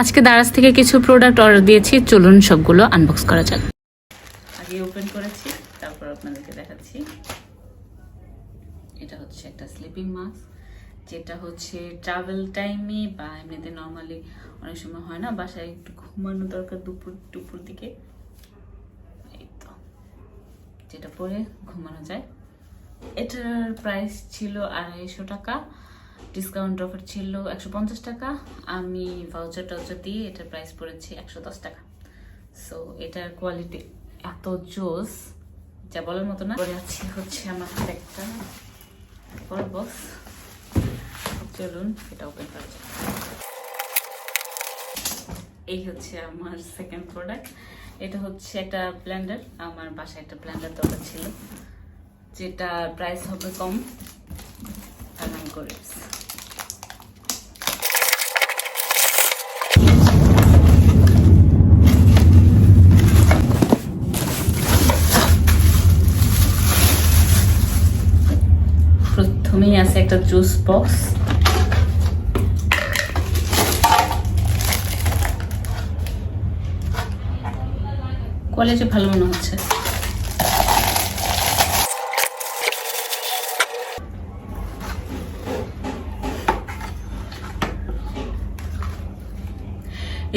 আজকে দারাজ থেকে কিছু প্রোডাক্ট অর্ডার দিয়েছি, চলুন সবগুলো আনবক্স করা যাক। আগে ওপেন করেছি, তারপর আপনাদেরকে দেখাচ্ছি। এটা হচ্ছে একটা স্লিপিং মাস্ক, যেটা হচ্ছে ট্রাভেল টাইমে বা এমনিতে নর্মালি অনেক সময় হয় না, বাসায় একটু ঘুমানো দরকার দুপুর দিকে, এই তো যেটা পরে ঘুমানো যায়। এটার প্রাইস ছিল 250 টাকা, ডিসকাউন্ট অফার ছিল 150 টাকা। আমি ভাউচার টাউচার দিয়ে এটার প্রাইস পড়েছি 110 টাকা। সো এটার কোয়ালিটি এত জোস, যা বলার মতো না। পরে আছে হচ্ছে আমার একটা বড় বক্স, চলুন এটা ওপেন করা যাক। এই হচ্ছে আমার সেকেন্ড প্রোডাক্ট। এটা হচ্ছে একটা ব্লেন্ডার। আমার বাসায় একটা ব্লেন্ডার দরকার ছিল, যেটা প্রাইস হবে কম, আর আমি করে প্রথমেই আছে একটা জুস বক্স। কোয়ালিটি ভালো মনে হচ্ছে।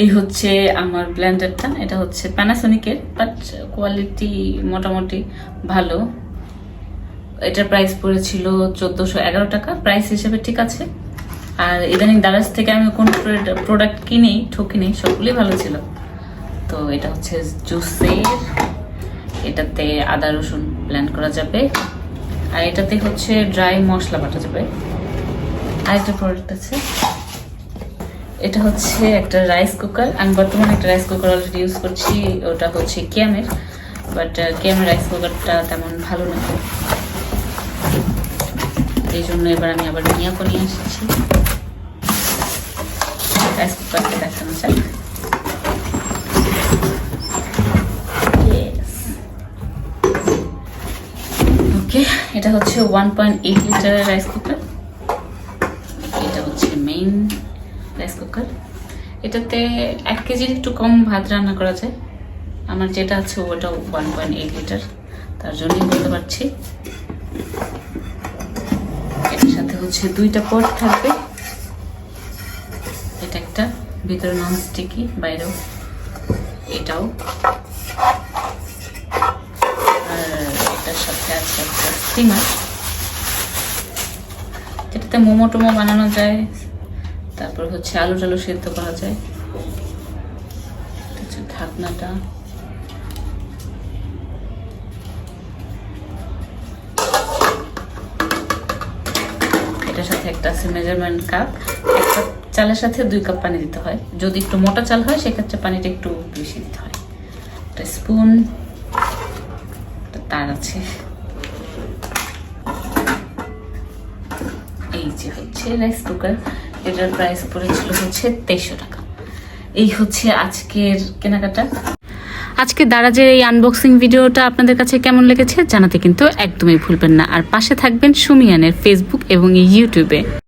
এই হচ্ছে আমার ব্লেন্ডারটা। এটা হচ্ছে প্যানাসোনিকের, বাট কোয়ালিটি মোটামুটি ভালো। এটার প্রাইস পড়েছিল 1411 টাকা, প্রাইস হিসেবে ঠিক আছে। আর ইদানিং দারাজ থেকে আমি কোন প্রোডাক্ট কিনেই ঠকি নেই, সবগুলোই ভালো ছিল। তো এটা হচ্ছে জুসের, এটাতে আদা রসুন ব্লেন্ড করা যাবে, আর এটাতে হচ্ছে ড্রাই মশলা বাটা যাবে। আরেকটা প্রোডাক্ট আছে, এটা হচ্ছে একটা রাইস কুকার। আমি বর্তমানে একটা রাইস কুকার অলরেডি ইউজ করছি, ওটা হচ্ছে কিয়ামের, বাট কিয়ামের রাইস কুকারটা তেমন ভালো না, এই জন্য এবার আমি আবার মিয়াকো নিয়ে এসেছি। রাইস কুকারটা দেখানো যাক। ওকে, এটা হচ্ছে 1.8 লিটারের রাইস কুকার। এটা হচ্ছে মেইন রাইস কুকার। এটাতে 1 কেজির একটু কম ভাত রান্না করা যায়। আমার যেটা আছে ওটা 1.8 লিটার, তার জন্যই বলতে পারছি। এটার সাথে হচ্ছে 2টা পট থাকবে। এটা একটা, ভিতরে নন স্টিকি, বাইরেও এটাও। আর এটার সাথে আছে একটা স্টিমার, যেটাতে মোমো টোমো বানানো যায়, তারপর হচ্ছে আলু টালু সেদ্ধ করা যায়। ঢাকনাটা এটার সাথে একটা আছে মেজারমেন্ট কাপ। একটা চালের সাথে 2 কাপ পানি দিতে হয়, যদি একটু মোটা চাল হয় সেক্ষেত্রে পানিটা একটু বেশি দিতে হয়। একটা স্পুন, তার আছে। এই যে হচ্ছে রাইস কুকার, এটার প্রাইস পড়েছিল হচ্ছে 2300 টাকা। এই হচ্ছে আজকের কেনাকাটা। আজকে দারাজের এই আনবক্সিং ভিডিওটা আপনাদের কাছে কেমন লেগেছে জানাতে কিন্তু একদমই ভুলবেন না, আর পাশে থাকবেন সুমিয়ানের ফেসবুক এবং ইউটিউবে।